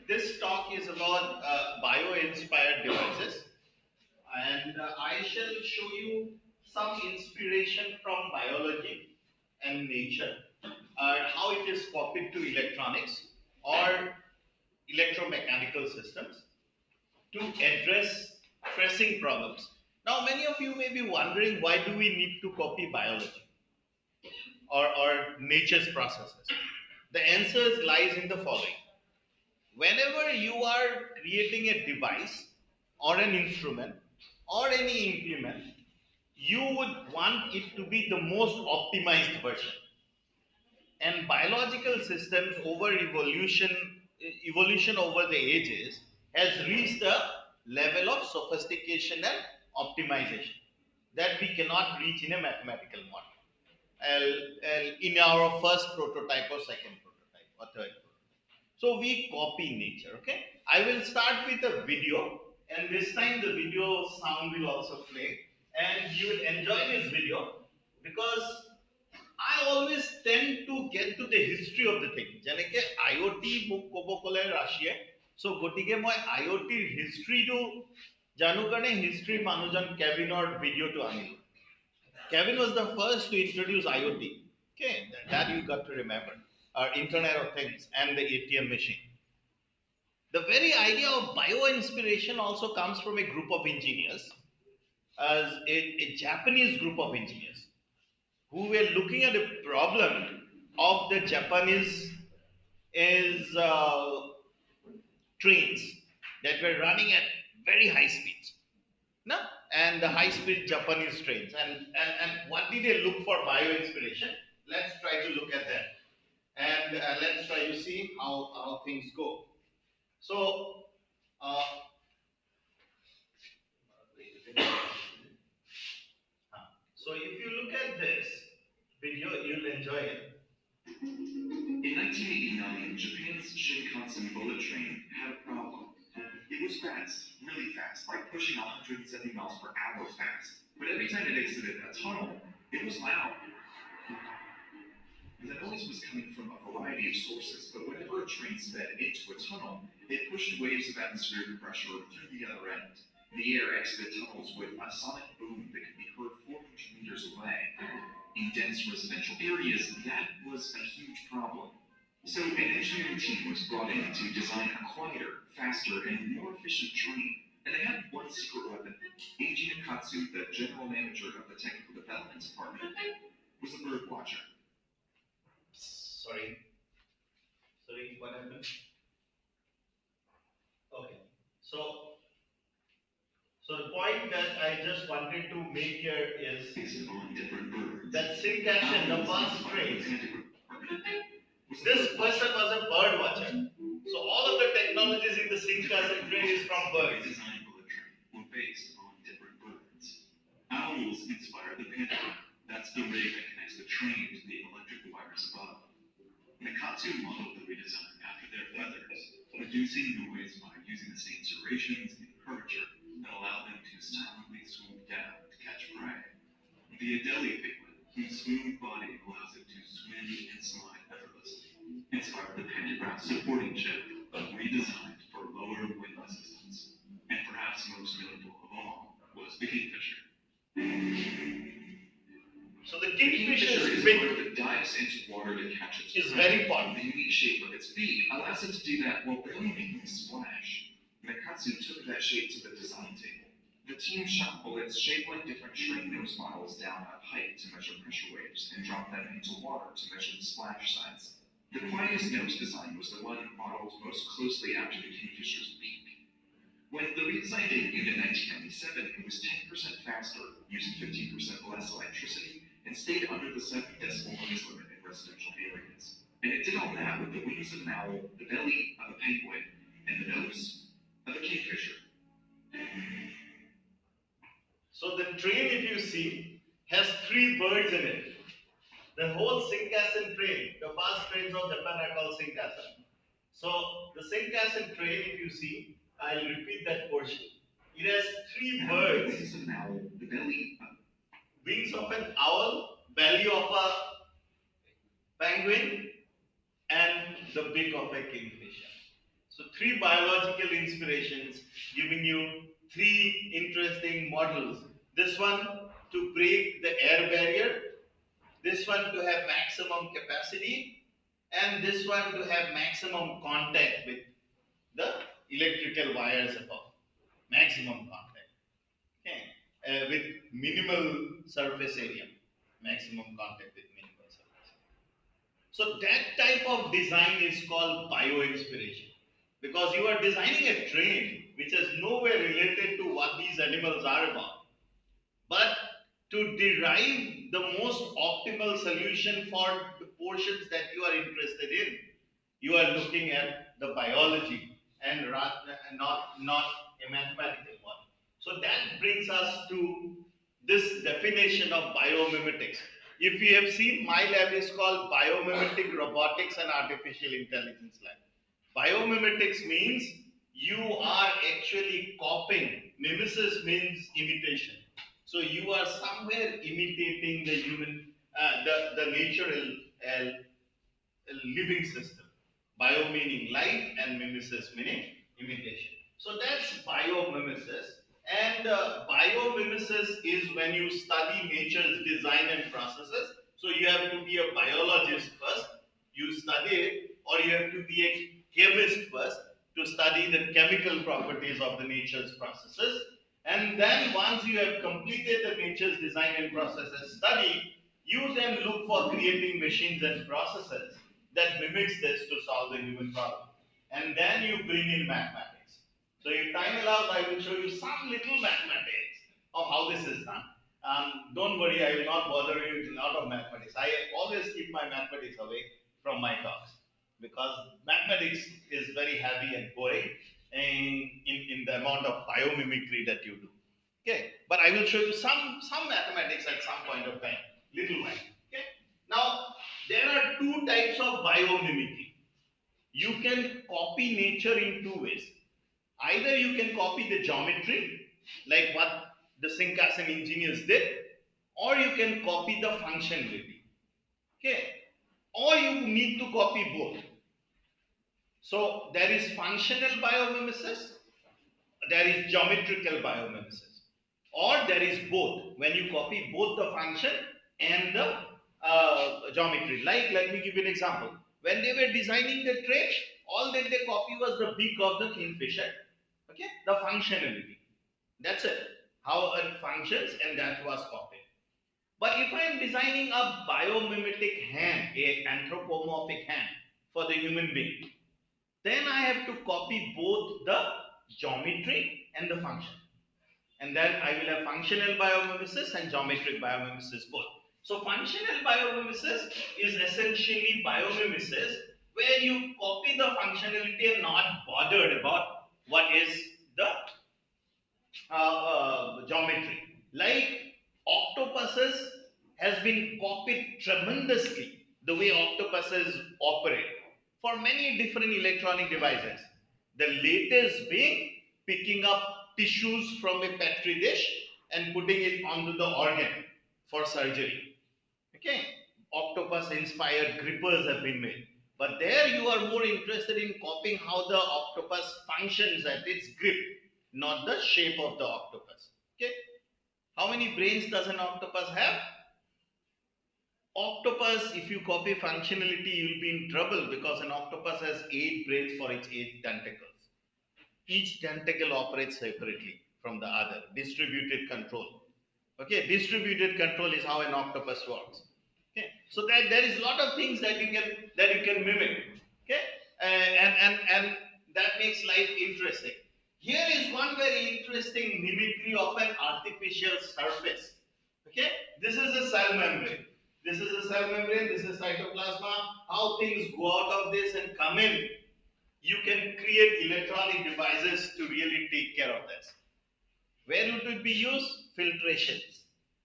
this talk is about bio-inspired devices, and I shall show you some inspiration from biology and nature, how it is copied to electronics or electromechanical systems to address pressing problems. Now, many of you may be wondering, why do we need to copy biology or nature's processes? The answer lies in the following. Whenever you are creating a device or an instrument or any implement, you would want it to be the most optimized version. And biological systems over evolution over the ages has reached a level of sophistication and optimization that we cannot reach in a mathematical model, in our first prototype or second prototype or third prototype. So we copy nature. Okay, I will start with a video, and this time the video sound will also play, and you will enjoy this video because I always tend to get to the history of the thing. যেনেকে IoT মোক ক'ব ক'লে ৰাছিয়ে, so গতিকে মই IoT history to জানো কাৰণে history মানুহজন কেভিনৰ ভিডিঅ'টো আনিলো. Kevin was the first to introduce IoT. Okay, that you got to remember. Our Internet of Things and the ATM machine. The very idea of bio-inspiration also comes from a group of engineers, as a Japanese group of engineers who were looking at a problem of the Japanese trains that were running at very high speeds. No? And the high-speed Japanese trains. And what did they look for bio-inspiration? Let's try to look at that. And let's try to see how things go. So, if you look at this video, you'll enjoy it. In 1989, Japan's Shinkansen bullet train had a problem. It was fast, really fast, like pushing 170 miles per hour fast. But every time it exited a tunnel, it was loud. The noise was coming from a variety of sources, but whenever a train sped into a tunnel, it pushed waves of atmospheric pressure through the other end. The air exited tunnels with a sonic boom that could be heard 400 meters away. In dense residential areas, that was a huge problem. So an engineering team was brought in to design a quieter, faster, and more efficient train. And they had one secret weapon. Eiji Nakatsu, the general manager of the technical development department, was a bird watcher. Sorry, what happened? Okay, so the point that I just wanted to make here is that Shinkansen, the fast train, this person was a bird watcher. So all of the technologies in the Shinkansen train is from birds. Design bullet train were based on different birds. Owls inspired the panther. That's the ray that connects the train to the electrical wires above. Nakatsu modeled the redesign after their feathers, reducing noise by using the same serrations and curvature that allowed them to silently swoop down to catch prey. The Adelie penguin, whose smooth body allows it to swim and slide effortlessly, inspired the pantograph supporting chip, redesigned for lower wind resistance. And perhaps most notable of all was the kingfisher. So the kingfisher is a bird that dives into water to catch its prey. Is very important. The unique shape of its beak allows it to do that while barely making a splash. Nakatsu took that shape to the design table. The team shot bullets shaped like different train nose models down at height to measure pressure waves and dropped them into water to measure the splash size. The quietest nose design was the one modeled most closely after the kingfisher's beak. When the redesign debuted in 1997, it was 10% faster, using 15% less electricity, and stayed under the 7 decibel noise limit in residential areas. And it did all that with the wings of an owl, the belly of a penguin, and the nose of a kingfisher. So the train, if you see, has 3 birds in it. The whole Shinkansen train, the fast trains of Japan are called Shinkansen. So the Shinkansen train, if you see, I'll repeat that portion. It has 3 birds. Wings of an owl, the belly of wings of an owl, belly of a penguin, and the beak of a kingfisher. So three biological inspirations giving you three interesting models. This one to break the air barrier, this one to have maximum capacity, and this one to have maximum contact with the electrical wires above. Maximum contact. Okay. With minimal surface area. Maximum contact with minimal surface area. So that type of design is called bio-inspiration, because you are designing a train which is nowhere related to what these animals are about. But to derive the most optimal solution for the portions that you are interested in, you are looking at the biology and not a mathematical one. So that brings us to this definition of biomimetics. If you have seen, my lab is called Biomimetic Robotics and Artificial Intelligence Lab. Biomimetics means you are actually copying. Mimesis means imitation. So you are somewhere imitating the human, the natural uh, living system. Bio meaning life and mimesis meaning imitation. So that's biomimesis. And biomimesis is when you study nature's design and processes. So you have to be a biologist first, you study it, or you have to be a chemist first to study the chemical properties of the nature's processes. And then once you have completed the nature's design and processes study, you then look for creating machines and processes that mimics this to solve the human problem. And then you bring in mathematics. So if time allows, I will show you some little mathematics of how this is done. Don't worry, I will not bother you with a lot of mathematics. I always keep my mathematics away from my talks, because mathematics is very heavy and boring in the amount of biomimicry that you do. Okay, but I will show you some mathematics at some point of time, little while. Okay, now there are two types of biomimicry. You can copy nature in two ways. Either you can copy the geometry, like what the Sinkasan engineers did, or you can copy the functionality. Okay, or you need to copy both. So there is functional biomimesis, there is geometrical biomimesis, or there is both, when you copy both the function and the geometry. Like, let me give you an example. When they were designing the train, all that they copy was the beak of the kingfisher. Okay, the functionality, that's it, how it functions, and that was copied. But if I am designing a biomimetic hand, a anthropomorphic hand for the human being, then I have to copy both the geometry and the function. And then I will have functional biomimesis and geometric biomimesis both. So functional biomimesis is essentially biomimesis where you copy the functionality and not bothered about what is the geometry. Like octopuses has been copied tremendously, the way octopuses operate for many different electronic devices. The latest being picking up tissues from a petri dish and putting it onto the organ for surgery. Okay, octopus inspired grippers have been made. But there you are more interested in copying how the octopus functions at its grip, not the shape of the octopus. Okay, how many brains does an octopus have? Octopus, if you copy functionality, you'll be in trouble, because an octopus has 8 brains for its 8 tentacles. Each tentacle operates separately from the other. Distributed control. Okay, distributed control is how an octopus works. Okay, so that there is a lot of things that you can mimic. Okay, and that makes life interesting. Here is one very interesting mimicry of an artificial surface. Okay, this is a cell membrane. This is a cell membrane. This is cytoplasma. How things go out of this and come in. You can create electronic devices to really take care of this. Where would it be used? Filtrations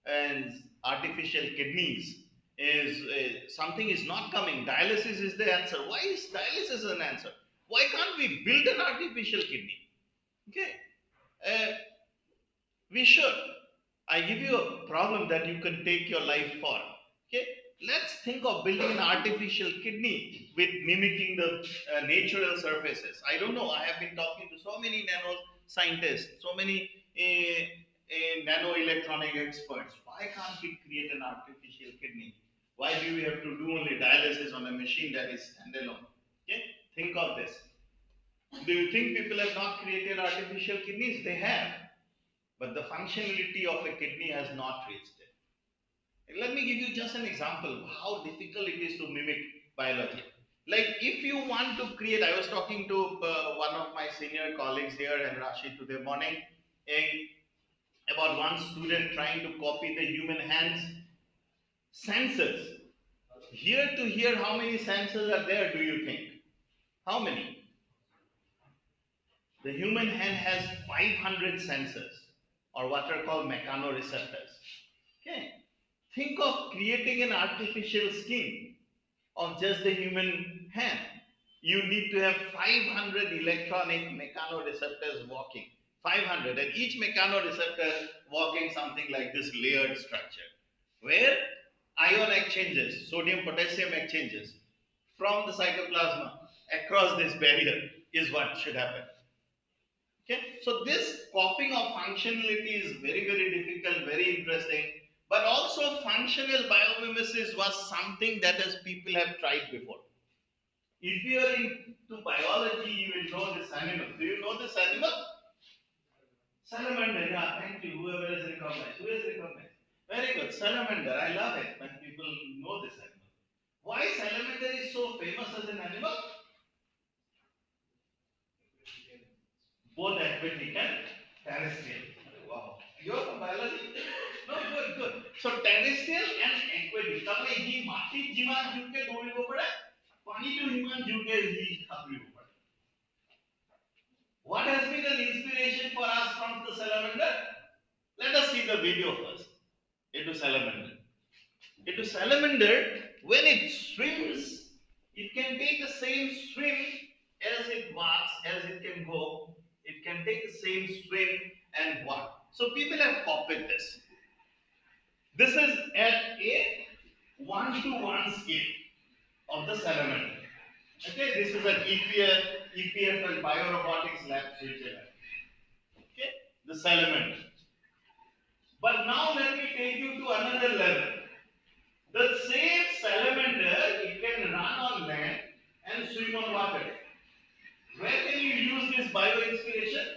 and artificial kidneys. Is something is not coming. Dialysis is the answer. Why is dialysis an answer? Why can't we build an artificial kidney? Okay, uh, we should. I give you a problem that you can take your life for. Okay, let's think of building an artificial kidney with mimicking the natural surfaces. I don't know. I have been talking to so many nano scientists, so many nano electronic experts. Why can't we create an artificial kidney? Why do we have to do only dialysis on a machine that is standalone? Okay, think of this. Do you think people have not created artificial kidneys? They have, but the functionality of a kidney has not reached it. Let me give you just an example of how difficult it is to mimic biology. Like if you want to create, I was talking to one of my senior colleagues here and Rashid today morning about one student trying to copy the human hands sensors. Here to here, how many sensors are there, do you think? How many? The human hand has 500 sensors, or what are called mechanoreceptors. Okay. Think of creating an artificial skin of just the human hand. You need to have 500 electronic mechanoreceptors working. 500, and each mechanoreceptor working something like this layered structure, where ion exchanges, sodium potassium exchanges from the cytoplasma across this barrier is what should happen. Okay, so this copying of functionality is very, very difficult, very interesting. But also, functional biomimesis was something that as people have tried before. If you are into biology, you will know this animal. Do you know this animal? Salamander. Yeah, thank you. Whoever has recognized. Who has recognized? Very good. Salamander. I love it when people know this animal. Why salamander is so famous as an animal? Both aquatic and terrestrial. Wow. You are from biology? No, good, good. So terrestrial and aquatic. তাহলে এই মাটির জীবাণ জীবকে দৌড়িব পড়ে পানিতে জীবাণ জীবকে খাবরিব পড়ে. What has been an inspiration for us from the salamander? Let us see the video first. Into salamander. Into salamander, when it swims, it can take the same swim as it walks, as it can go. It can take the same swim and walk. So people have copied this. This is at a 1-to-1 scale of the salamander. Okay, this is an EPFL Biorobotics Lab Switzerland. Okay, the salamander. But now let me take you to another level. The same salamander, it can run on land and swim on water. Where can you use this bio inspiration?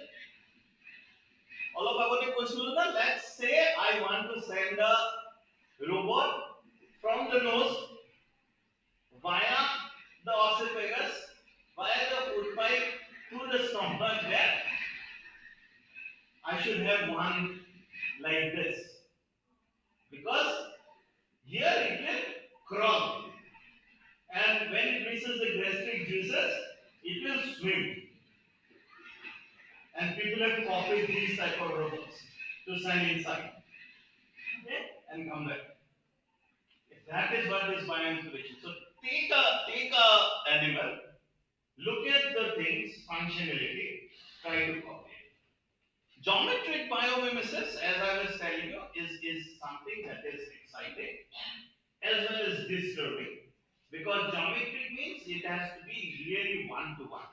All of our question, let's say I want to send a robot from the nose via the oesophagus, via the food pipe to the stomach. There, I should have one like this, because here it will crawl, and when it reaches the gastric juices, it will swim. And people have copied these type of robots to send inside, okay, and come back. If that is what is bioinspiration. So take a animal, look at the things functionality, try to copy it. Geometric biomimesis, as I was telling you, is something that is exciting as well as disturbing, because geometric means it has to be really one-to-one.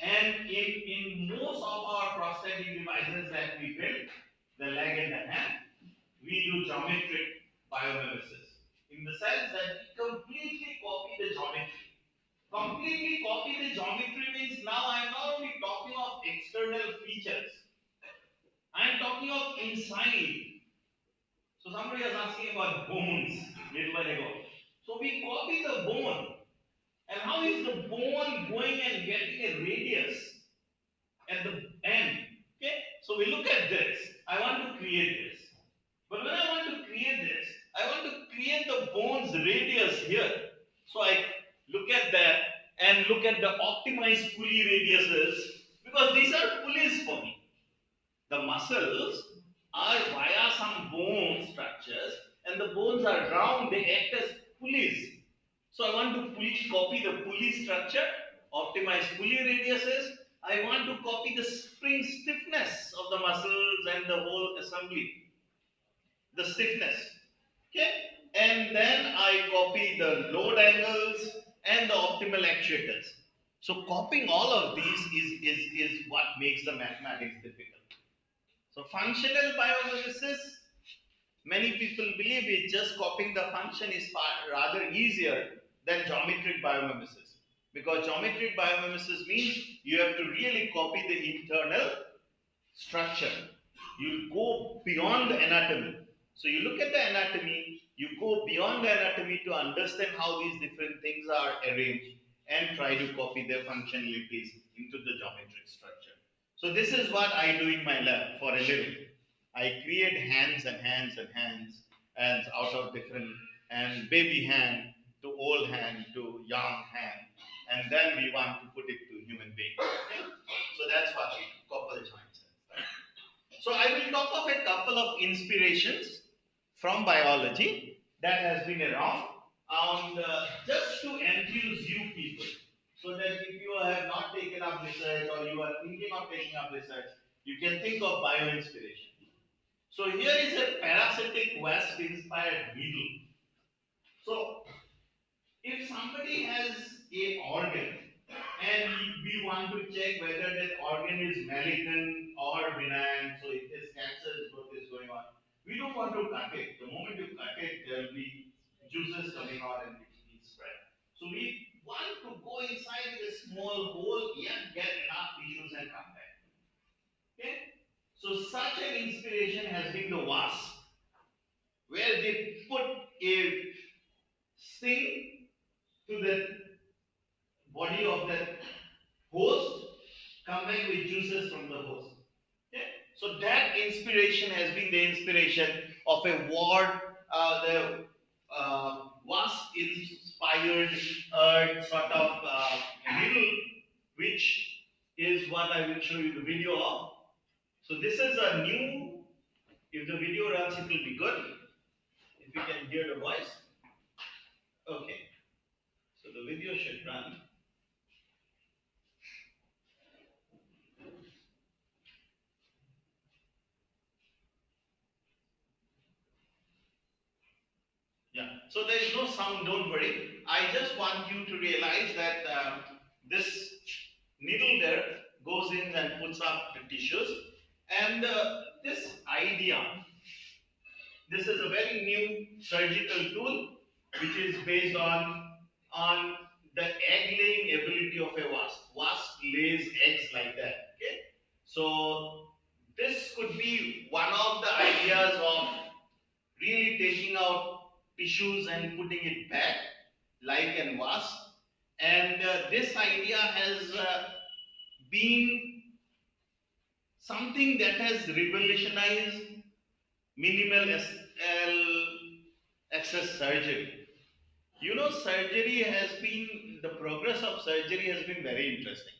And in most of our prosthetic devices that we build, the leg and the hand, we do geometric biomimesis. In the sense that we completely copy the geometry. Completely copy the geometry means now I am not only talking of external features, I am talking of inside. So somebody was asking about bones little while ago. So we copy the bone. And how is the bone going and getting a radius at the end? Okay, so we look at this. I want to create this. But when I want to create this, I want to create the bone's radius here. So I look at that and look at the optimized pulley radiuses, because these are pulleys for me. The muscles are via some bone structures, and the bones are round, they act as pulleys. So I want to copy the pulley structure, optimize pulley radiuses. I want to copy the spring stiffness of the muscles and the whole assembly. The stiffness. Okay? and then I copy the load angles and the optimal actuators. So copying all of these is what makes the mathematics difficult. So functional biomimesis, many people believe it just copying the function is rather easier than geometric biomimesis, because geometric biomimesis means you have to really copy the internal structure. You go beyond the anatomy. So you look at the anatomy, you go beyond the anatomy to understand how these different things are arranged and try to copy their functionalities into the geometric structure. So this is what I do in my lab for a living. I create hands and hands and hands out of different, and baby hand to old hand to young hand, and then we want to put it to human being. Okay? So that's what we do, couple joints. So I will talk of a couple of inspirations from biology that has been around, and just to enthuse you people, so that if you have not taken up research or you are thinking of taking up research, you can think of bio inspiration. So here is a parasitic wasp inspired needle. So if somebody has a organ and we want to check whether that organ is malignant or benign, so if this cancer growth is going on, we don't want to cut it. The moment you cut it, there will be juices coming out and it will spread. So we want to go inside this small hole and get enough tissues and come back. Okay? So such an inspiration has been the wasp, where they put a sting to the body of the host, combined with juices from the host. Okay? So that inspiration has been the inspiration of a ward, the wasp inspired sort of needle, which is what I will show you the video of. So this is a new, if the video runs, it will be good. If you can hear the voice. Okay. So the video should run. Yeah. So there is no sound, don't worry. I just want you to realize that this needle there goes in and puts up the tissues. And this idea, this is a very new surgical tool which is based on the egg laying ability of a wasp. Wasp lays eggs like that. Okay. So this could be one of the ideas of really taking out tissues and putting it back like an wasp. And this idea has been something that has revolutionized minimal access surgery. You know, surgery has been, the progress of surgery has been very interesting.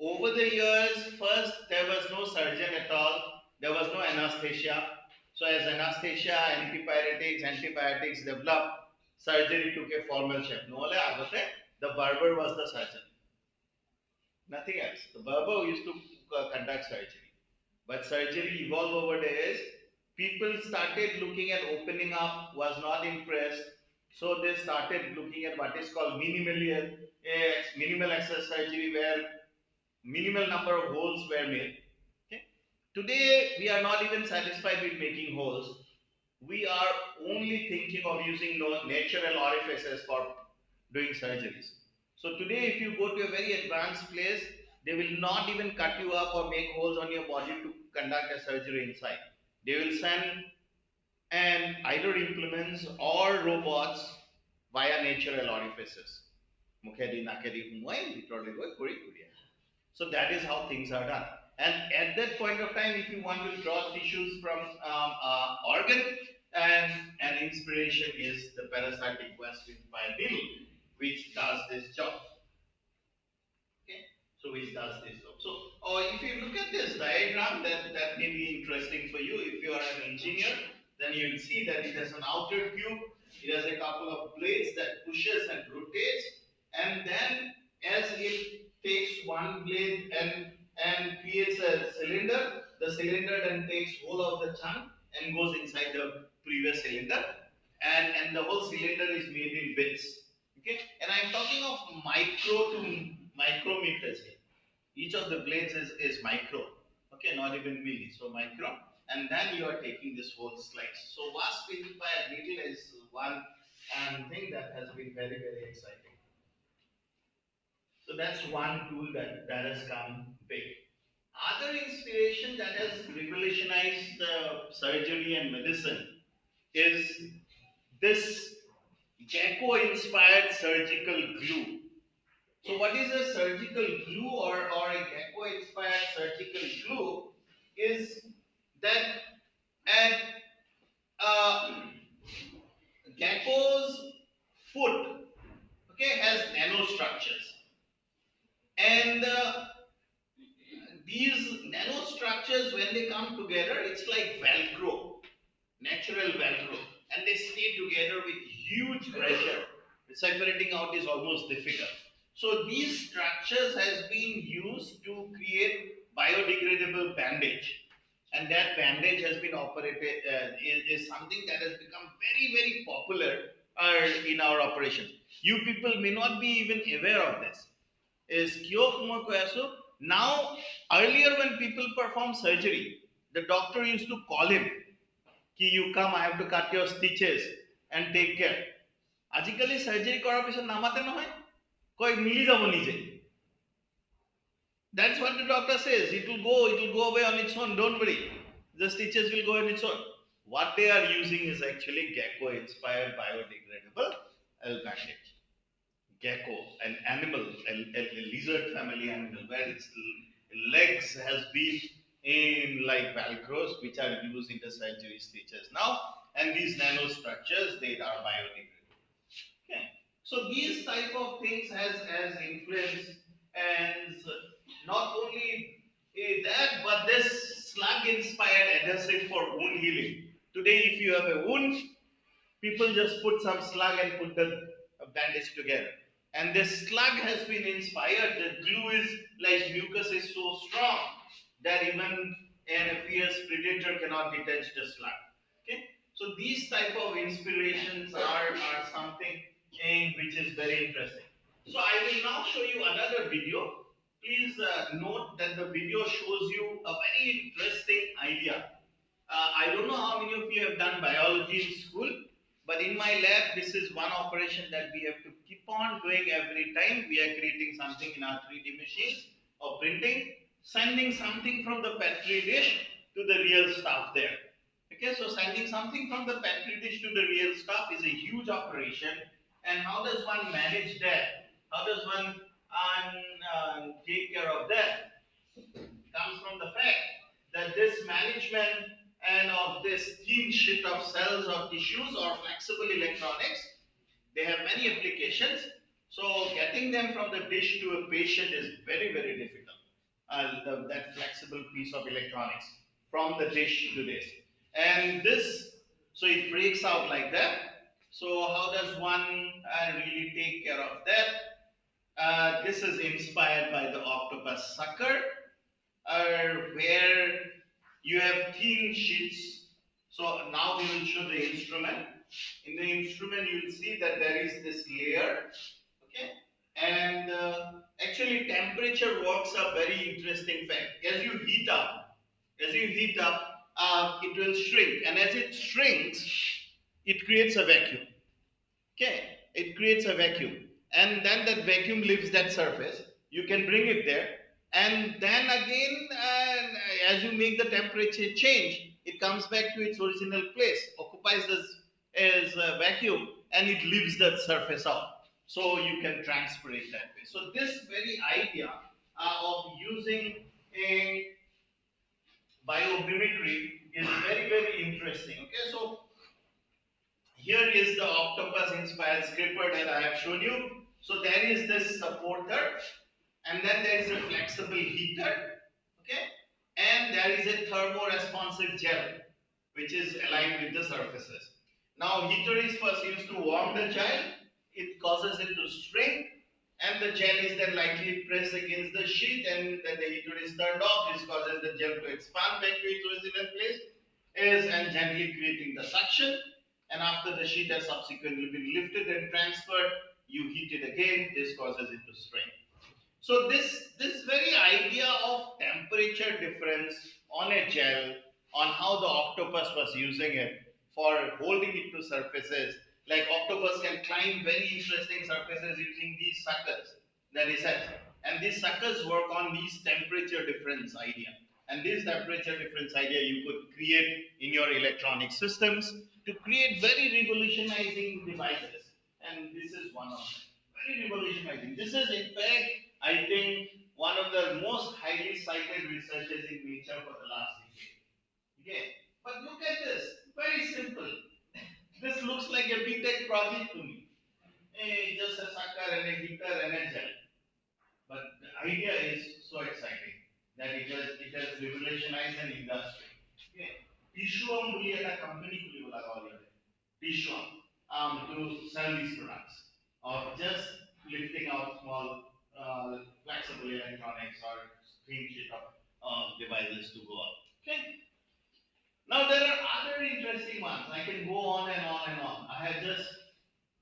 Over the years, first there was no surgeon at all, there was no anesthesia. So as anesthesia, antibiotics developed, surgery took a formal shape. No, the barber was the surgeon, nothing else. The barber used to conduct surgery. But surgery evolved over the years. People started looking at opening up, was not impressed. So they started looking at what is called minimal access surgery, where minimal number of holes were made. Okay? Today, we are not even satisfied with making holes. We are only thinking of using natural orifices for doing surgeries. So today, if you go to a very advanced place, they will not even cut you up or make holes on your body to conduct a surgery inside. They will send and either implements or robots via natural orifices. Mukhedi, nakedi, humai, literally go, kuri, kuri. So that is how things are done. And at that point of time, if you want to draw tissues from organ, and an inspiration is the parasitic wasp by needle, which does this job. Okay, so which does this job. So, if you look at this diagram, that may be interesting for you. If you are an engineer, then you will see that it has an outer tube. It has a couple of blades that pushes and rotates, and then as it takes one blade and creates a cylinder, the cylinder then takes whole of the chunk and goes inside the previous cylinder. and the whole cylinder is made in bits. Okay, and I'm talking of micro to micrometers here. Each of the blades is micro. Okay, not even milli, so micro. And then you are taking this whole slice. So wasp inspired needle is one thing that has been very exciting. So that's one tool that has come big. Other inspiration that has revolutionized surgery and medicine is this gecko-inspired surgical glue. So, what is a surgical glue or a gecko-inspired surgical glue? Is that at gecko's foot, okay, has nanostructures, and these nanostructures, when they come together, it's like Velcro, natural Velcro, and they stay together with huge pressure. Separating out is almost difficult. So these structures has been used to create biodegradable bandage, and that bandage has been operated is something that has become very popular in our operations. You people may not be even aware of this. Is now, earlier when people perform surgery, the doctor used to call him कि you come, I have to cut your stitches and take care. আজিকালি surgery করার পিছন নামাতে না হয় কই মিলি যাব নিজে. That's what the doctor says. It will go away on its own. Don't worry. The stitches will go on its own. What they are using is actually gecko inspired biodegradable bandage. Gecko, an animal, a lizard family animal, where its legs has been in like velcros, which are used in the surgery stitches now, and these nanostructures, they are biodegradable. Okay, so these type of things has influenced, and not only that, but this slug inspired adhesive for wound healing. Today, if you have a wound, people just put some slug and put the bandage together. And this slug has been inspired. The glue is like mucus is so strong that even a fierce predator cannot detach the slug. Okay, so these type of inspirations are something which is very interesting. So I will now show you another video. Please note that the video shows you a very interesting idea. I don't know how many of you have done biology in school, but in my lab, this is one operation that we have to keep on doing every time we are creating something in our 3D machines or printing, sending something from the petri dish to the real stuff there. Okay, so sending something from the petri dish to the real stuff is a huge operation. And how does one manage that? How does one take care of that? Comes from the fact that this management and of this thin sheet of cells or tissues or flexible electronics, they have many applications. So getting them from the dish to a patient is very difficult. That flexible piece of electronics from the dish to this, and this, so it breaks out like that. So how does one really take care of that? This is inspired by the octopus sucker, where you have thin sheets. So now we will show the instrument. In the instrument, you will see that there is this layer, okay, and actually temperature works a very interesting fact. As you heat up, it will shrink, and as it shrinks, it creates a vacuum. Okay, it creates a vacuum, and then that vacuum leaves that surface. You can bring it there, and then again, as you make the temperature change, it comes back to its original place, occupies this as a vacuum, and it leaves that surface out. So you can transfer it that way. So this very idea of using a biomimicry is very interesting. Okay, so here is the octopus inspired scraper that I have shown you. So there is this supporter, and then there is a flexible heater, okay, and there is a thermoresponsive gel which is aligned with the surfaces. Now heater is first used to warm the gel, it causes it to shrink, and the gel is then lightly pressed against the sheet, and then the heater is turned off. This causes the gel to expand back to its original place, and gently creating the suction. and after the sheet has subsequently been lifted and transferred, you heat it again, this causes it to strain. So this very idea of temperature difference on a gel, on how the octopus was using it for holding it to surfaces, like octopus can climb very interesting surfaces using these suckers, that is it. And these suckers work on these temperature difference idea. And this temperature difference idea you could create in your electronic systems to create very revolutionizing devices. And this is one of them. Very revolutionizing. This is in fact, I think, one of the most highly cited researches in nature for the last decade. Okay, but look at this. Very simple. This looks like a BTech project to me. Just a sucker and a heater and a gel. But the idea is so exciting that it has revolutionized an industry. Okay. Tissue boli eta company khuli bola already. Tissue to sell these products or just lifting out small flexible electronics or screen sheet of devices to go on. Okay. Now there are other interesting ones. I can go on and on and on. I have just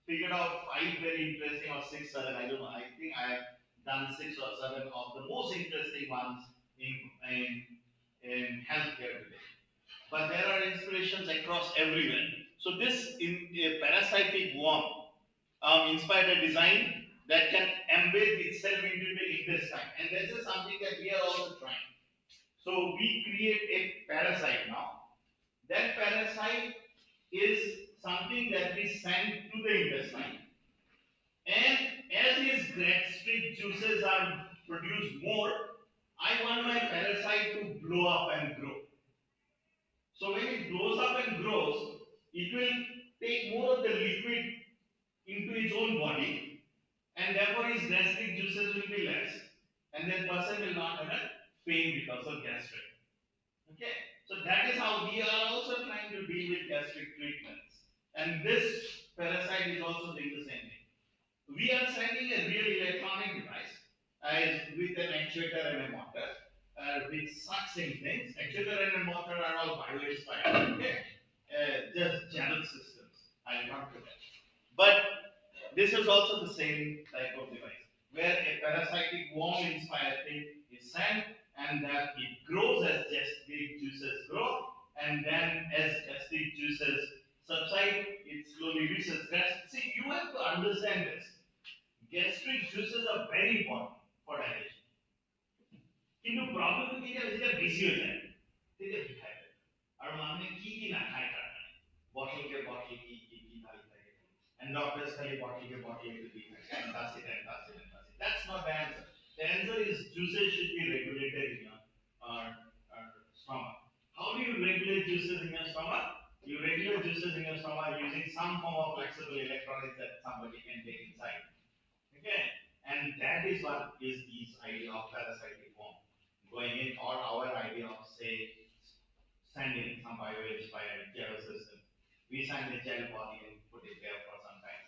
figured out 5 very interesting or 6, 7. I don't know. I think I have done 6 or 7 of the most interesting ones in healthcare today. But there are inspirations across everywhere. So this in a parasitic worm inspired a design that can embed itself into the intestine, and this is something that we are also trying. So we create a parasite now. That parasite is something that we send to the intestine, and as his gastric juices are produced more, I want my parasite to blow up and grow. So when it blows up and grows, it will take more of the liquid into its own body, and therefore his gastric juices will be less, and that person will not have a pain because of gastric. Okay, so that is how we are also trying to deal with gastric treatments, and this parasite is also doing the same thing. We are sending a real electronic device with an actuator and a motor, which sucks in things. Actuator and a motor are all bio-inspired. Okay, just channel systems. I'll come to that. But this is also the same type of device where a parasitic worm-inspired thing is sent, and that it grows as gastric juices grow, and then as gastric juices subside, it slowly reaches gas. See, you have to understand this. Gastric juices are very important for digestion. কিন্তু problem কি জানেন, যেটা বেশি হয়ে যায় সেটা খাই আর মানে কি না খায় তার বটল কি খাই থাকে, and doctors খালি bottle to be and that's it and that's it and that's it. That's not the answer. The answer is juices should be regulated in your stomach. How do you regulate juices in your stomach? You regulate juices in your stomach using some form of flexible electronics that somebody can take inside. Okay, and that is what is this idea of parasitic worm going in, or our idea of say sending some bio-inspired gel system. We send the gel body and put it there for some time.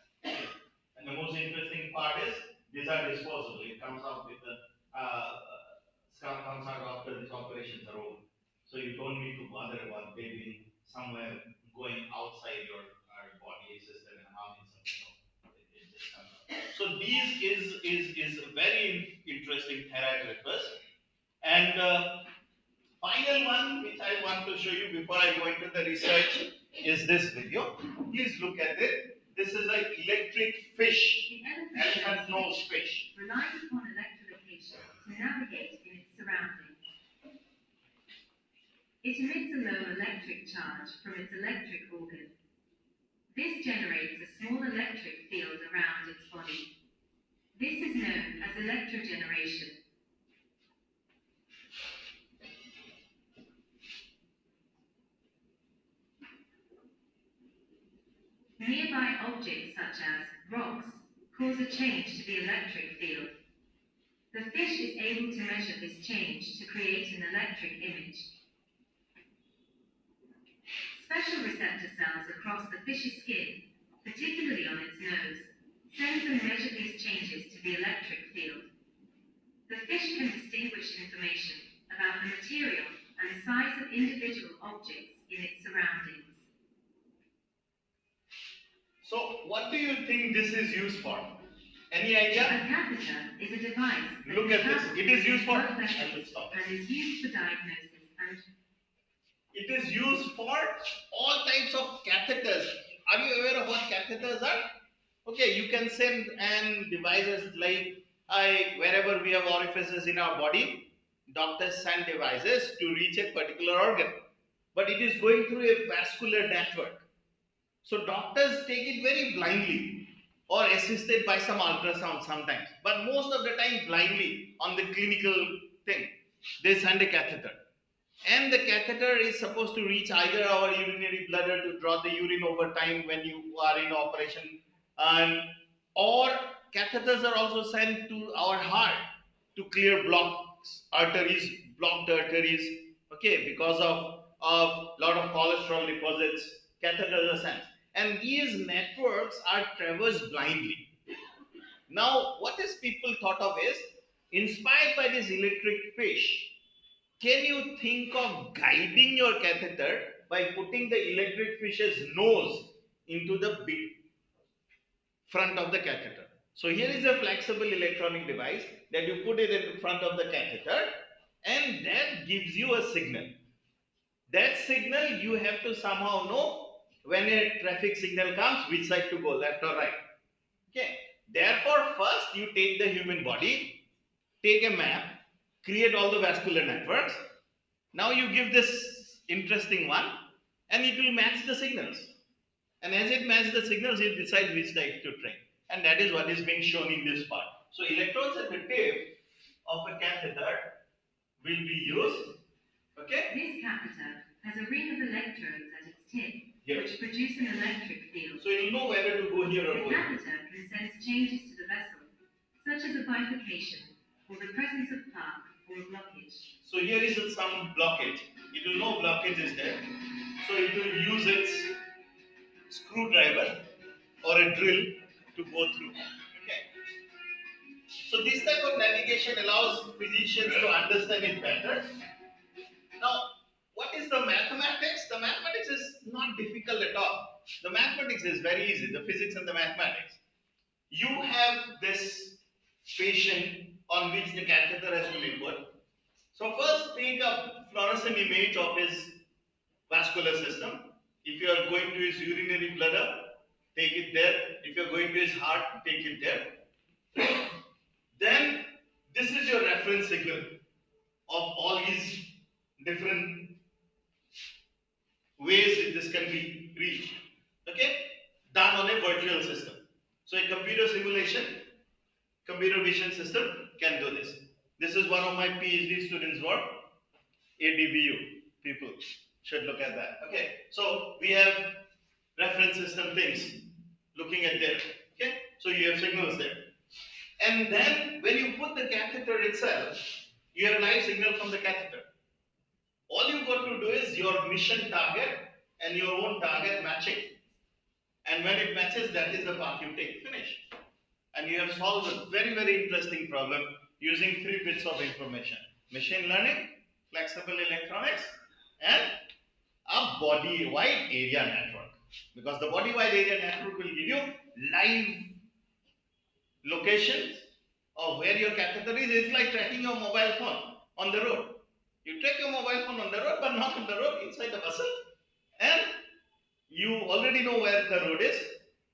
And the most interesting part is these are disposable. It comes out with the scum comes out after these operations are over. So you don't need to bother about baby somewhere going outside your body system and harming something. It just comes out. So these is a very interesting therapeutics. And final one which I want to show you before I go into the research is this video. Please look at it. This is an electric fish, elephant nose fish. Relies upon electrification to navigate in its surroundings. It emits a low electric charge from its electric organ. This generates a small electric field around its body. This is known as electrogeneration. Nearby objects such as rocks cause a change to the electric field. The fish is able to measure this change to create an electric image. Special receptor cells across the fish's skin, particularly on its nose, sense and measure these changes to the electric field. The fish can distinguish information about the material and size of individual objects in its surroundings. So what do you think this is used for? Any A idea? catheter is a device that Look at this. It is used for. blood I vessels should stop. and is used for diagnosis and It is used for all types of catheters. Are you aware of what catheters are? Okay, you can send and devices like wherever we have orifices in our body, doctors send devices to reach a particular organ. But it is going through a vascular network. So doctors take it very blindly or assisted by some ultrasound sometimes. But most of the time blindly on the clinical thing. They send a catheter. And the catheter is supposed to reach either our urinary bladder to draw the urine over time when you are in operation, and or catheters are also sent to our heart to clear blocked arteries, okay, because of lot of cholesterol deposits. Catheters are sent, and these networks are traversed blindly. Now, what is people thought of is inspired by this electric fish. Can you think of guiding your catheter by putting the electric fish's nose into the big front of the catheter? So here is a flexible electronic device that you put it in front of the catheter, and that gives you a signal. That signal you have to somehow know when a traffic signal comes which side to go, left or right. Okay. Therefore, first you take the human body, take a map, create all the vascular networks. Now you give this interesting one and it will match the signals. And as it matches the signals, it decides which type to train. And that is what is being shown in this part. So electrodes at the tip of a catheter will be used. Okay? this catheter has a ring of electrodes at its tip, Here. which produce an electric field. So you'll know whether to go here or The go here. catheter can sense changes to the vessel, such as a bifurcation, or the presence of plaque, or a blockage. So here is some blockage. It will know blockage is there. So it will use its screwdriver or a drill to go through. Okay. So this type of navigation allows physicians to understand it better. Now, what is the mathematics? The mathematics is not difficult at all. The mathematics is very easy, the physics and the mathematics. You have this patient on which the catheter has to be put. So first take a fluorescent image of his vascular system. If you are going to his urinary bladder, take it there. If you are going to his heart, take it there. Then this is your reference signal of all his different ways this can be reached. Okay? Done on a virtual system. So a computer simulation, computer vision system can do this. This is one of my PhD students' work. ADBU people should look at that. Okay, so we have reference system things looking at there. Okay, so you have signals there, and then when you put the catheter itself, you have live signal from the catheter. All you got to do is your mission target and your own target matching, and when it matches, that is the path you take. Finish, and you have solved a very, very interesting problem using 3 bits of information: machine learning, flexible electronics, and a body-wide area network. Because the body-wide area network will give you live locations of where your catheter is. It's like tracking your mobile phone on the road. You track your mobile phone on the road, but not on the road, inside the vessel. And you already know where the road is.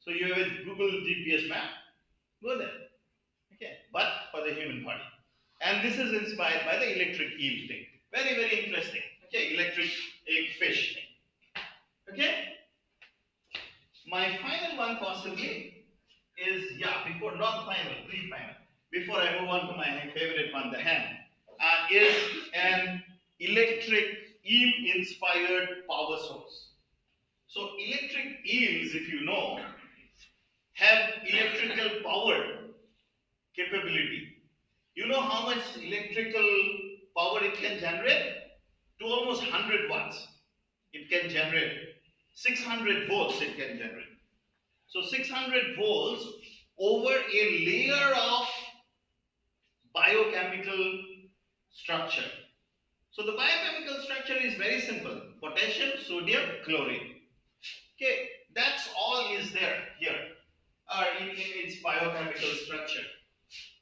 So you have a Google GPS map. Go there. Okay, but for the human body. And this is inspired by the electric eel thing. Very, very interesting. Okay, electric egg fish thing. Okay. My final one possibly is, before, not final, pre-final. Before I move on to my favorite one, the hand, is an electric eel-inspired power source. So electric eels, if you know, have electrical power capability. You know how much electrical power it can generate? To almost 100 watts it can generate. 600 volts it can generate. So 600 volts over a layer of biochemical structure. So the biochemical structure is very simple: potassium, sodium, chlorine. Okay, That's all is there here, in its biochemical structure.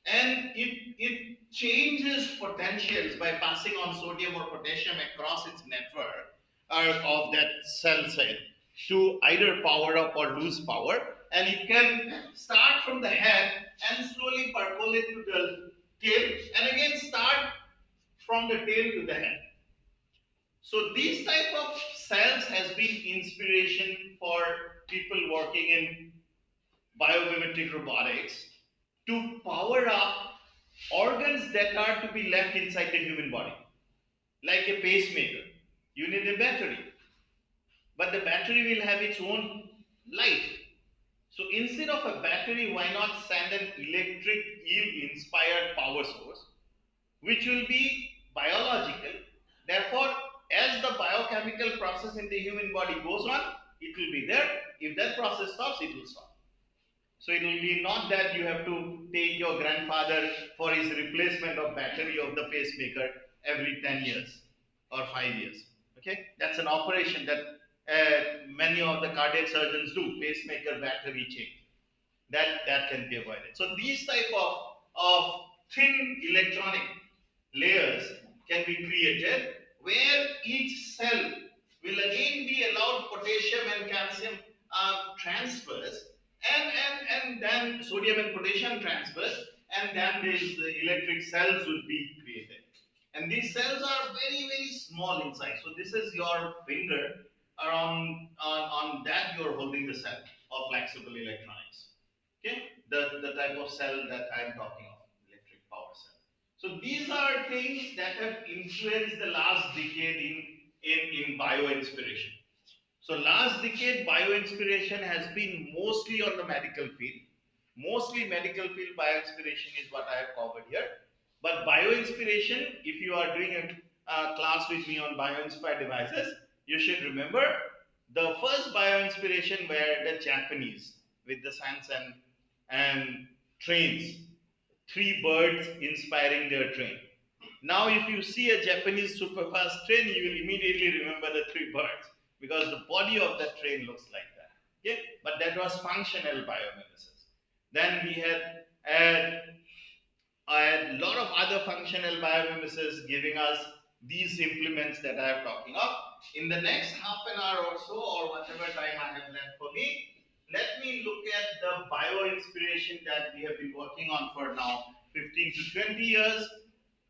And it changes potentials by passing on sodium or potassium across its network of that cell site to either power up or lose power, and it can start from the head and slowly percolate to the tail, and again start from the tail to the head. So these type of cells has been inspiration for people working in biomimetic robotics to power up organs that are to be left inside the human body, like a pacemaker. You need a battery, but the battery will have its own life. So instead of a battery, why not send an electric eel inspired power source, which will be biological? Therefore, as the biochemical process in the human body goes on, it will be there. If that process stops, it will stop. So it will be not that you have to take your grandfather for his replacement of battery of the pacemaker every 10 years or 5 years. Okay, that's an operation that many of the cardiac surgeons do, pacemaker battery change. That can be avoided. So these type of thin electronic layers can be created where each cell will again be allowed potassium and calcium transfers, and then sodium and potassium transfers, and then these electric cells will be created. And these cells are very small inside. So this is your finger, around on that you are holding the cell of flexible electronics. Okay, the type of cell that I am talking of, electric power cell. So these are things that have influenced the last decade in bio-inspiration. So last decade, bio-inspiration has been mostly on the medical field. Mostly medical field bio-inspiration is what I have covered here. But bio-inspiration, if you are doing a class with me on bio-inspired devices, you should remember the first bio-inspiration were the Japanese with the science and trains. Three birds inspiring their train. Now, if you see a Japanese superfast train, you will immediately remember the three birds because the body of that train looks like that. Okay, but that was functional biomimesis. Then we had a lot of other functional biomimesis giving us these implements that I am talking of. In the next half an hour or so, or whatever time I have left for me, let me look at the bio-inspiration that we have been working on for now 15 to 20 years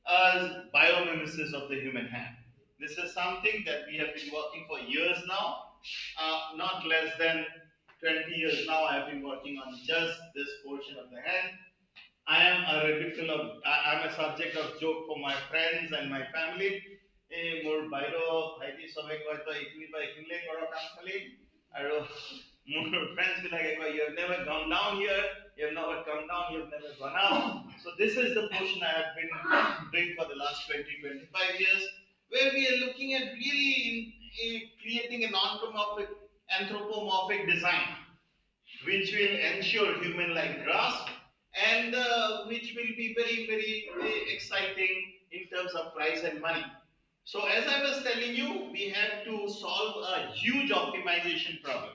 as biomimesis of the human hand. This is something that we have been working for years now, not less than 20 years now. I have been working on just this portion of the hand. I am a ridiculous, I'm a subject of joke for my friends and my family. More bairo, bhaiti sobe koi to ikni ba iknile koro kam khali. Aro more friends be like, you have never gone down here, you have never come down, you have never gone out. So this is the portion I have been doing for the last 20-25 years, where we are looking at really in creating an anthropomorphic design, which will ensure human-like grasp, and which will be very exciting in terms of price and money. So as I was telling you, we have to solve a huge optimization problem.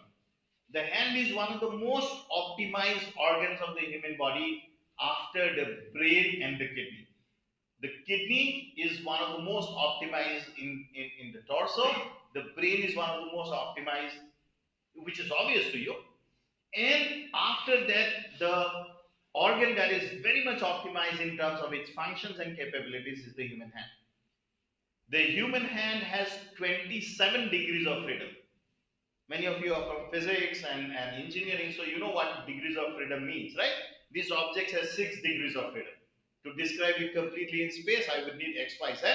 The hand is one of the most optimized organs of the human body after the brain and the kidney. The kidney is one of the most optimized in the torso. The brain is one of the most optimized, which is obvious to you. And after that, the organ that is very much optimized in terms of its functions and capabilities is the human hand. The human hand has 27 degrees of freedom. Many of you are from physics and engineering, so you know what degrees of freedom means, right? These objects have 6 degrees of freedom. To describe it completely in space, I would need x, y, z.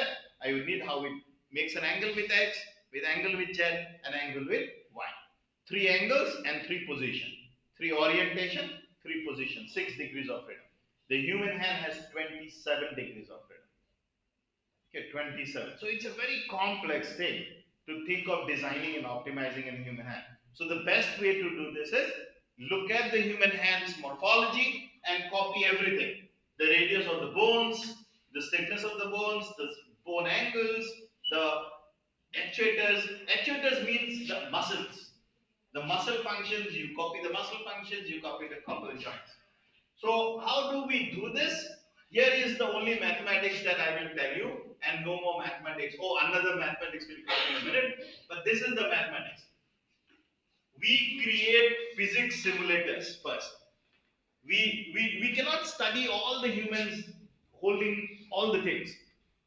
I would need how it makes an angle with x, with angle with z, an angle with y. 3 angles and 3 position. 3 orientation, 3 position, 6 degrees of freedom. The human hand has 27 degrees of freedom. Okay, 27. So it's a very complex thing to think of designing and optimizing a human hand. So the best way to do this is look at the human hand's morphology and copy everything. The radius of the bones, the thickness of the bones, the bone angles, the actuators. Actuators means the muscles. The muscle functions, you copy the muscle functions, you copy the joints. So how do we do this? Here is the only mathematics that I will tell you, and no more mathematics. Oh, another mathematics will come in a minute, but this is the mathematics. We create physics simulators first. We cannot study all the humans holding all the things.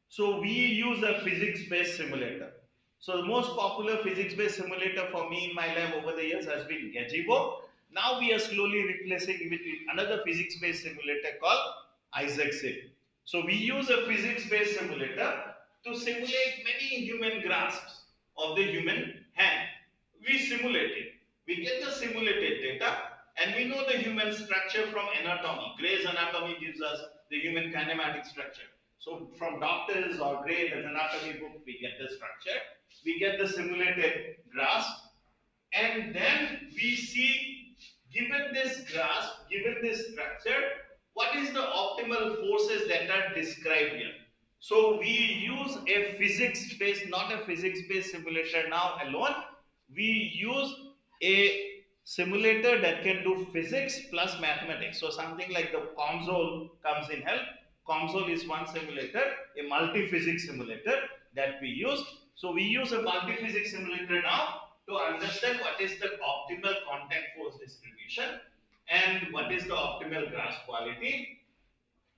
So we use a physics-based simulator. So the most popular physics-based simulator for me in my lab over the years has been Gazebo. Now we are slowly replacing it with another physics-based simulator called Isaac Sim. So we use a physics-based simulator to simulate many human grasps of the human hand. We simulate it. We get the simulated data and we know the human structure from anatomy. Gray's anatomy gives us the human kinematic structure. So from doctors or Gray's anatomy book, we get the structure. We get the simulated grasp, and then we see, given this grasp, given this structure, what is the optimal forces that are described here. So we use a physics-based, not a physics-based simulator now alone. We use a simulator that can do physics plus mathematics. So something like the COMSOL comes in help. COMSOL is one simulator, a multi-physics simulator that we use. So we use a multi-physics simulator now to understand what is the optimal contact force distribution and what is the optimal grasp quality.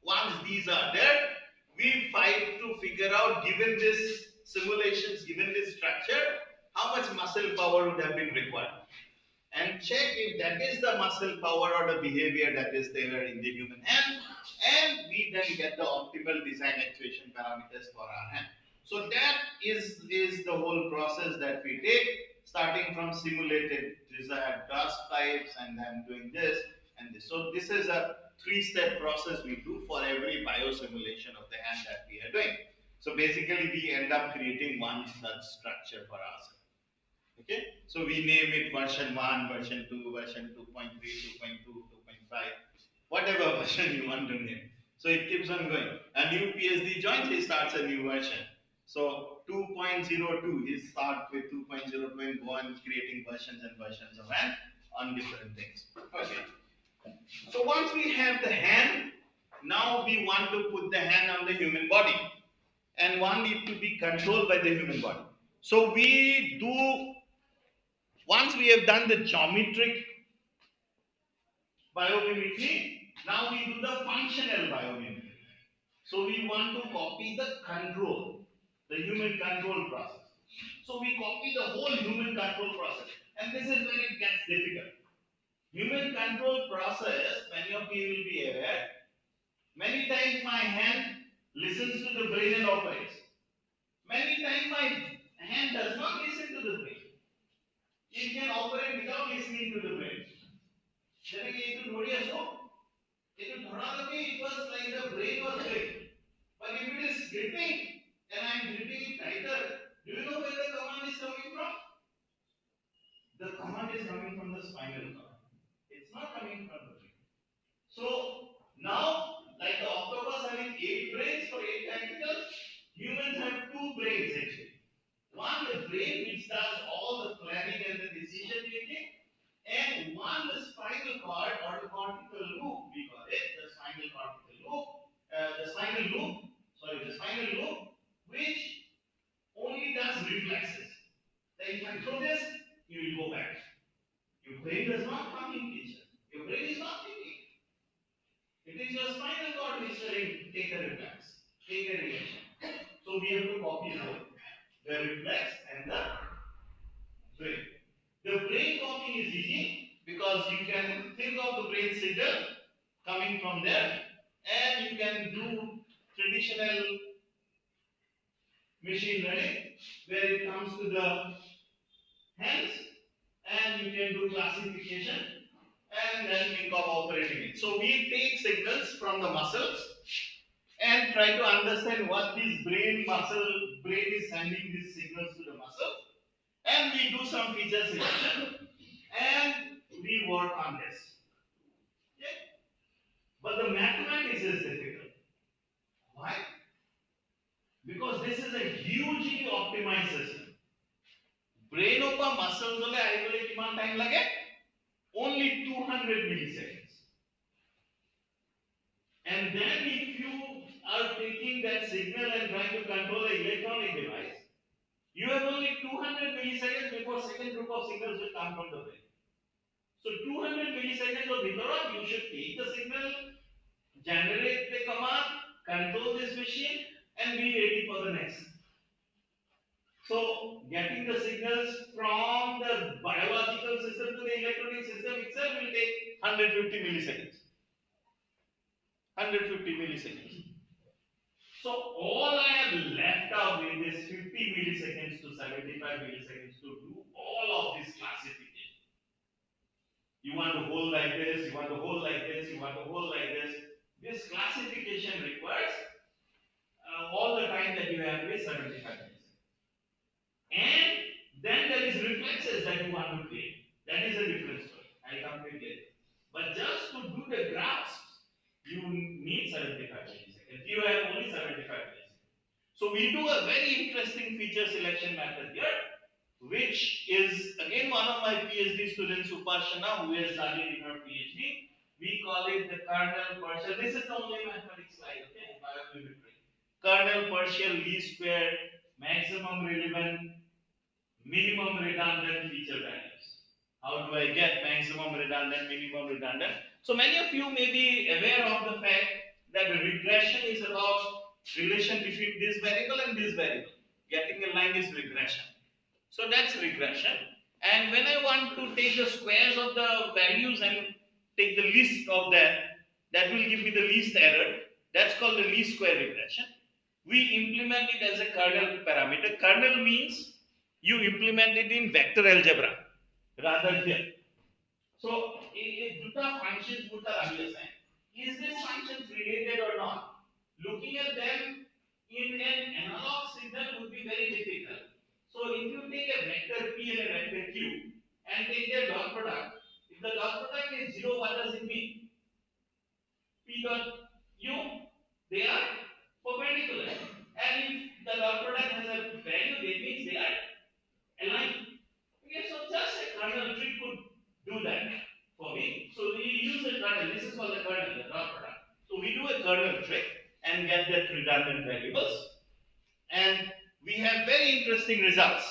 Once these are there, we fight to figure out, given this simulations, given this structure, how much muscle power would have been required, and check if that is the muscle power or the behavior that is there in the human hand, and we then get the optimal design actuation parameters for our hand. So that is the whole process that we take, starting from simulated desired grasp types and then doing this and this. So this is a three-step process we do for every biosimulation of the hand that we are doing. So basically we end up creating one such structure for ourselves. Okay, so we name it version 1, version 2, version 2.3, 2.2, 2.5, whatever version you want to name. So it keeps on going. A new PSD joins, he starts a new version. So 2.02, he starts with 2.02 and go on creating versions and versions of hand on different things. Okay. So once we have the hand, now we want to put the hand on the human body and want it to be controlled by the human body. So we do, once we have done the geometric biomimicry, now we do the functional biomimicry. So we want to copy the control, the human control process. So we copy the whole human control process. And this is where it gets difficult. Human control process, many of you will be aware, many times my hand listens to the brain and operates. Many times my hand does not listen to the brain. It can operate without listening to the brain. It was like the brain was great. But if it is gripping and I am gripping it tighter, do you know where the command is coming from? The command is coming from the spinal cord. It's not coming from the brain. So now, like the octopus having 8 brains for 8 tentacles, humans have 2 brains actually. One, the brain which does all the planning and the decision making, and one, the spinal cord or the cortical loop, we call it, the spinal loop, which only does reflexes. That if I throw this, you will go back. Your brain does not come in picture. Your brain is not thinking. It is your spinal cord which is saying, take a reflex, take a reaction. So we have to copy both, the reflex and the brain. The brain copying is easy because you can think of the brain signal coming from there, and you can do traditional machine learning where it comes to the hands, and you can do classification and then think of operating it. So we take signals from the muscles and try to understand what this brain is sending these signals to the muscle, and we do some feature selection and we work on this. Okay? But the mathematics is difficult. Why? Because this is a hugely optimized system. brain of a muscle jole aibole kiman time lage? Only 200 milliseconds. And then if you are taking that signal and trying to control an electronic device, you have only 200 milliseconds before second group of signals will come from the brain. So 200 milliseconds of before you should take the signal, generate the command, control this machine, and be ready for the next. So getting the signals from the biological system to the electronic system itself will take 150 milliseconds. 150 milliseconds. So all I have left out with is 50 milliseconds to 75 milliseconds to do all of this classification. You want to hold like this, you want to hold like this, you want to hold like this. This classification requires all the time that you have is 75 milliseconds. And then there is reflexes that you want to create. That is a different story. I'll come to it later. But just to do the graphs, you need 75 milliseconds. You have only 75 milliseconds. So we do a very interesting feature selection method here, which is again one of my PhD students, Upashana, who has done it in her PhD. We call it the kernel partial. This is the only mathematics slide, okay? Kernel partial least square maximum relevant minimum redundant feature values. How do I get maximum redundant, minimum redundant? So many of you may be aware of the fact that regression is about relation between this variable and this variable. Getting a line is regression. So that's regression. And when I want to take the squares of the values and take the least of that will give me the least error. That's called the least square regression. We implement it as a kernel parameter. Kernel means you implement it in vector algebra rather here. So, duta functions would are assigned. Is this function related or not? Looking at them in an analog signal would be very difficult. So, if you take a vector P and a vector Q and take their dot product, if the dot product is 0, what does it mean? P dot U, they are perpendicular. And if the dot product has a value, that means they are aligned. Okay, so just a kernel trick could do that for me. So we use the kernel. This is called the kernel, the dot product. So we do a kernel trick and get that redundant variables. And we have very interesting results.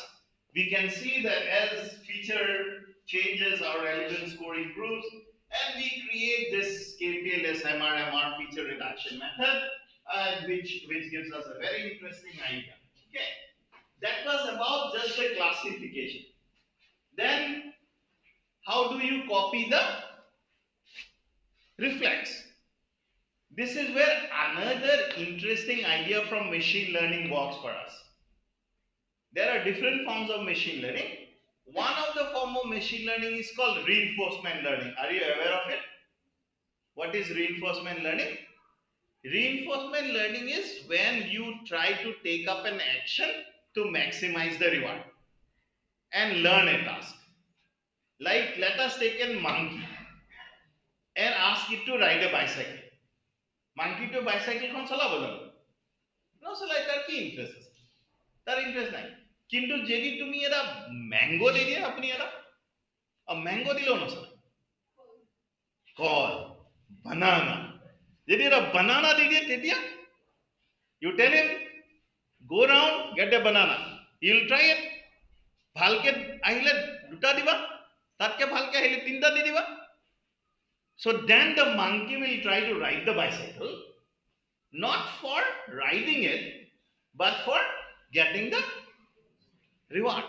We can see that as feature changes, our relevance score improves, and we create this KPL SMR feature reduction method, which gives us a very interesting idea. Okay, that was about just the classification. Then, how do you copy the reflex? This is where another interesting idea from machine learning works for us. There are different forms of machine learning. One of the form of machine learning is called reinforcement learning. Are you aware of it? What is reinforcement learning? Reinforcement learning is when you try to take up an action to maximize the reward and learn a task. Like, let us take a monkey and ask it to ride a bicycle. Monkey to bicycle kon chalabo jano? No chalai, tar ki interest আছে? Tar interest নাই। কিন্তু যদি তুমি এটা mango দিয়ে দিয়া আপনি এটা ম্যাঙ্গো দিলেও না চলে। Call, banana. যদি এটা banana দিয়ে দিয়া তেতিয়া you tell him go round get a banana. He will try it. ভালকে আহিলে দুটা দিবা, তাতকে ভালকে আহিলে তিনটা দি দিবা। So then the monkey will try to ride the bicycle, not for riding it, but for getting the reward.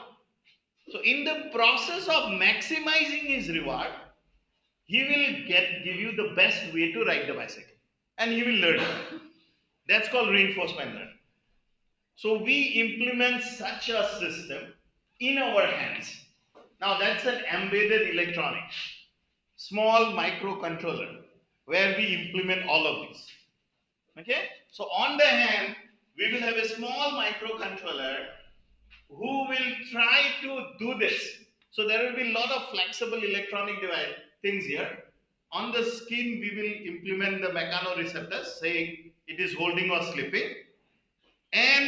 So in the process of maximizing his reward, he will give you the best way to ride the bicycle, and he will learn it. That's called reinforcement learning. So we implement such a system in our hands. Now that's an embedded electronic, small microcontroller, where we implement all of these. Okay, so on the hand we will have a small microcontroller who will try to do this. So there will be a lot of flexible electronic device things here. On the skin we will implement the mechanoreceptors saying it is holding or slipping, and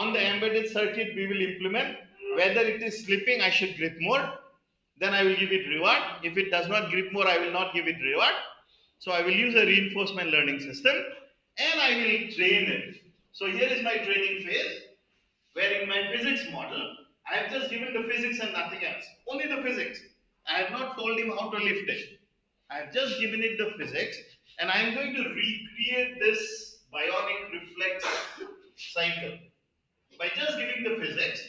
on the embedded circuit we will implement whether it is slipping, I should grip more. Then I will give it reward. If it does not grip more, I will not give it reward. So I will use a reinforcement learning system and I will train it. So here is my training phase, where in my physics model, I have just given the physics and nothing else. Only the physics. I have not told him how to lift it. I have just given it the physics and I am going to recreate this bionic reflex cycle by just giving the physics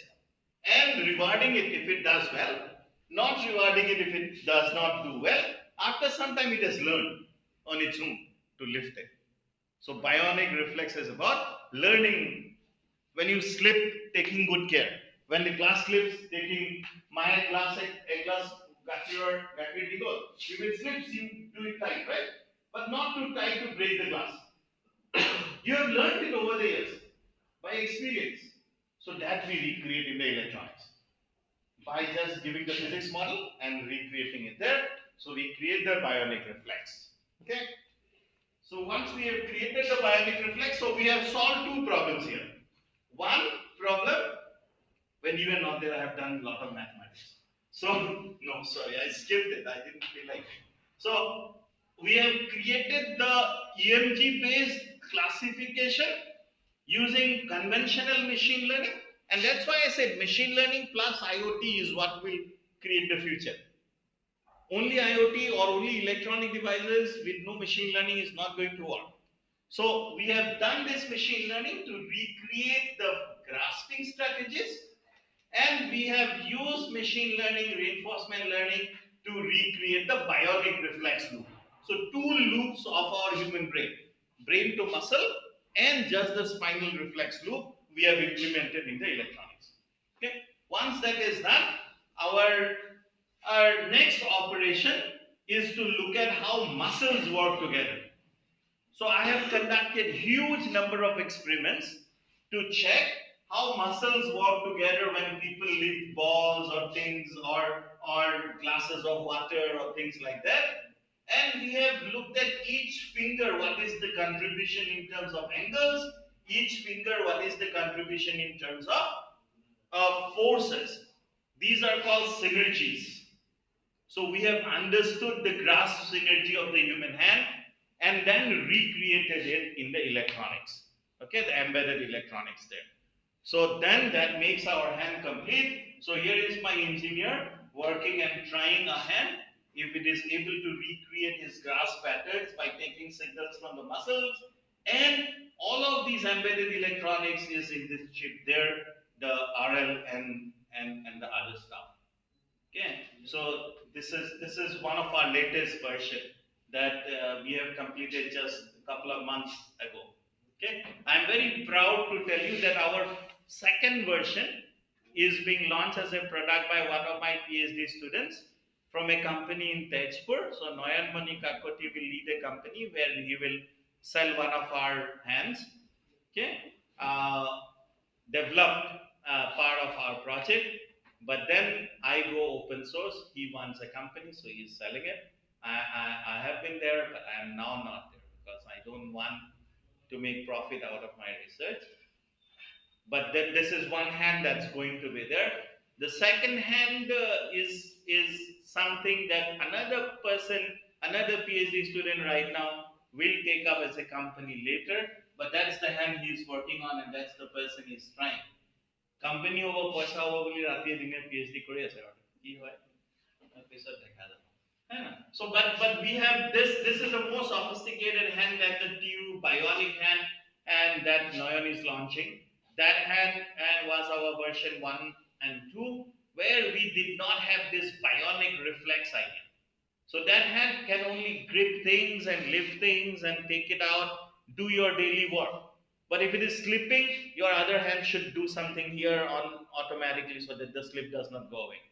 and rewarding it if it does well, not rewarding it if it does not do well. After some time, it has learned on its own to lift it. So, bionic reflex is about learning. When you slip, taking good care. When the glass slips, taking my glass, a glass, you will slip, you do it tight, right? But not too tight to break the glass. You have learned it over the years by experience. So that we recreate in the electronics by just giving the physics model and recreating it there. So we create the bionic reflex. Okay. So once we have created the bionic reflex, so we have solved two problems here. One problem, when you were not there, I have done a lot of mathematics. So no, sorry, I skipped it. I didn't feel like it. So we have created the EMG based classification using conventional machine learning, and that's why I said machine learning plus IoT is what will create the future. Only IoT or only electronic devices with no machine learning is not going to work. So we have done this machine learning to recreate the grasping strategies, and we have used machine learning, reinforcement learning to recreate the bionic reflex loop. So two loops of our human brain to muscle, and just the spinal reflex loop we have implemented in the electronics. Okay. Once that is done, our next operation is to look at how muscles work together. So I have conducted huge number of experiments to check how muscles work together when people lift balls or things or glasses of water or things like that. And we have looked at each finger, what is the contribution in terms of angles, each finger, what is the contribution in terms of forces. These are called synergies. So we have understood the grasp synergy of the human hand and then recreated it in the electronics. Okay, the embedded electronics there. So then that makes our hand complete. So here is my engineer working and trying a hand. If it is able to recreate his grasp patterns by taking signals from the muscles, and all of these embedded electronics is in this chip there, the RL and the other stuff. Okay, so this is one of our latest version that we have completed just a couple of months ago. Okay, I'm very proud to tell you that our second version is being launched as a product by one of my PhD students from a company in Tejpur. So Noyan Mani Kakoti will lead a company where he will sell one of our hands. Okay, developed part of our project. But then I go open source. He wants a company, so he's selling it. I have been there, but I am now not there because I don't want to make profit out of my research. But then this is one hand that's going to be there. The second hand is something that another person, another PhD student right now will take up as a company later. But that's the hand he's working on, and that's the person he's trying. Company over পয়সা over বলি রাতে দিনে PhD করে আছে কি হয় পিছত দেখা যাবে so but we have this is a more sophisticated hand than the new bionic hand and that Noyan is launching. That hand was our version 1 and 2 where we did not have this bionic reflex idea. So that hand can only grip things and lift things and take it out, do your daily work. But if it is slipping, your other hand should do something here on automatically so that the slip does not go away.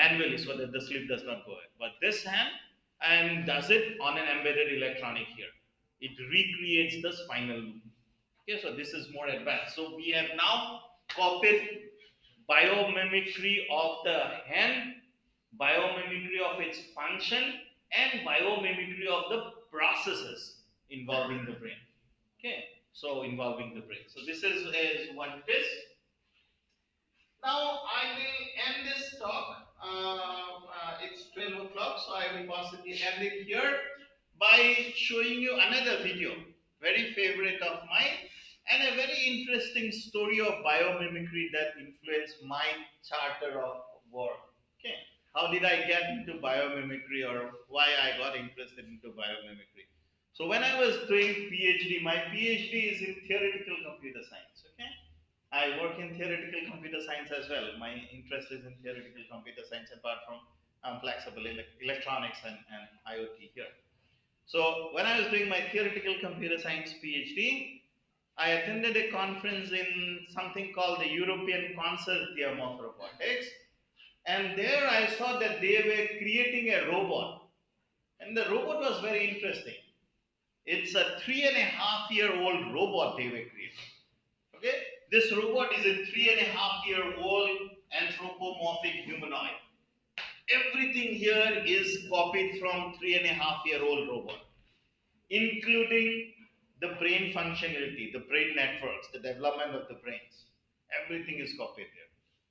Manually so that the slip does not go away. But this hand and does it on an embedded electronic here. It recreates the spinal loop. Okay, so this is more advanced. So we have now copied biomimicry of the hand, biomimicry of its function, and biomimicry of the processes involving the brain. Okay, so involving the brain. So this is what it is. Now end it here by showing you another video, very favorite of mine, and a very interesting story of biomimicry that influenced my charter of work. Okay, how did I get into biomimicry, or why I got interested into biomimicry? So when I was doing PhD, my PhD is in theoretical computer science. Okay, I work in theoretical computer science as well. My interest is in theoretical computer science, apart from flexible electronics and IoT here. So when I was doing my theoretical computer science PhD, I attended a conference in something called the European Consortium of Robotics, and there I saw that they were creating a robot, and the robot was very interesting. It's a 3.5-year-old robot they were creating. Okay, this robot is a 3.5-year-old anthropomorphic humanoid. Everything here is copied from 3.5-year-old robot, including the brain functionality, the brain networks, the development of the brains. Everything is copied there.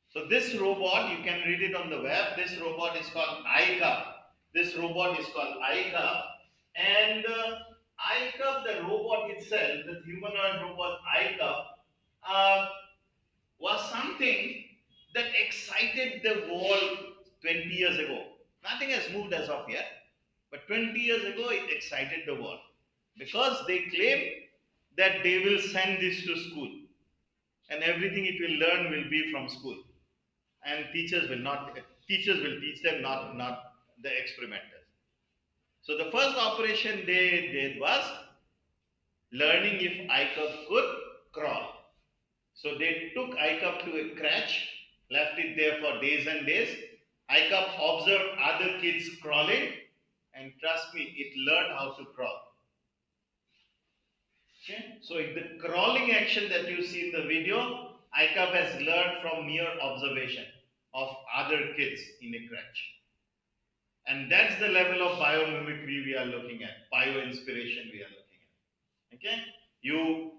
So this robot, you can read it on the web. This robot is called ICA. This robot is called ICA, and ICA, the robot itself, the humanoid robot ICA, uh, was something that excited the world 20 years ago. Nothing has moved as of yet, but 20 years ago it excited the world because they claim that they will send this to school and everything it will learn will be from school, and teachers will teach them, not the experimenters. So the first operation they did was learning if ICUP could crawl. So they took ICUP to a crèche, left it there for days and days. ICUP observed other kids crawling, and trust me, it learned how to crawl. Okay? So the crawling action that you see in the video, ICUP has learned from mere observation of other kids in a crèche. And that's the level of biomimicry we are looking at, bio-inspiration we are looking at. Okay? You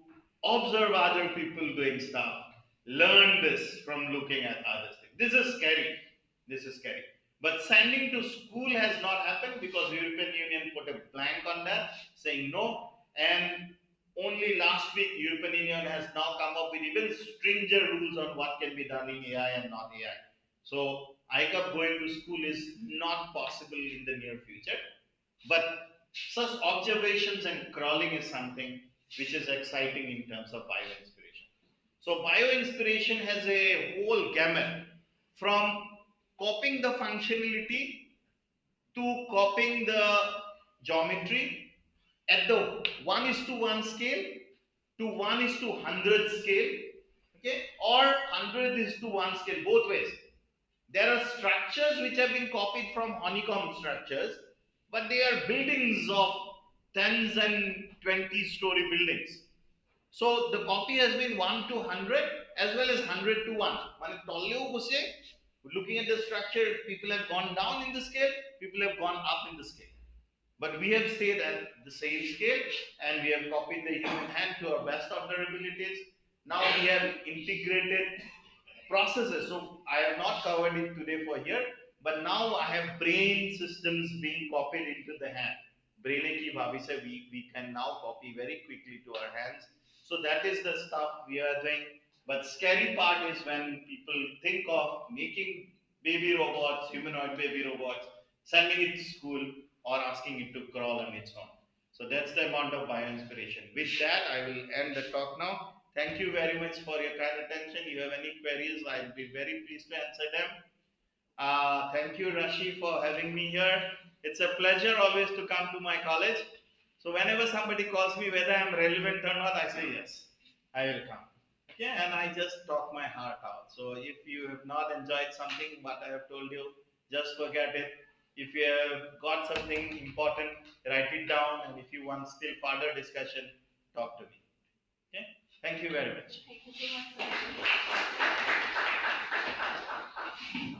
observe other people doing stuff, learn this from looking at others. This is scary. This is scary. But sending to school has not happened because European Union put a blank on that, saying no. And only last week, European Union has now come up with even stringent rules on what can be done in AI and not AI. So ICUP going to school is not possible in the near future. But such observations and crawling is something which is exciting in terms of bio-inspiration. So bio-inspiration has a whole gamut from copying the functionality to copying the geometry at the 1:1 scale to 1:100 scale, okay, or 100:1 scale, both ways. There are structures which have been copied from honeycomb structures, but they are buildings of tens and 20-story buildings. So the copy has been 1 to 100 as well as 100 to 1. Looking at the structure, people have gone down in the scale, people have gone up in the scale. But we have stayed at the same scale and we have copied the human hand to our best of their abilities. Now we have integrated processes. So I have not covered it today for here, but now I have brain systems being copied into the hand. Brain ki bhabi se we can now copy very quickly to our hands. So that is the stuff we are doing. But scary part is when people think of making baby robots, humanoid baby robots, sending it to school or asking it to crawl on its own. So that's the amount of bio-inspiration. With that, I will end the talk now. Thank you very much for your kind attention. If you have any queries, I'll be very pleased to answer them. Thank you, Rashi, for having me here. It's a pleasure always to come to my college. So whenever somebody calls me whether I'm relevant or not, I say yes, I will come. Okay, and I just talk my heart out. So if you have not enjoyed something what I have told you, just forget it. If you have got something important, write it down. And if you want still further discussion, talk to me. Okay, thank you very much. Thank you so much. Thank you.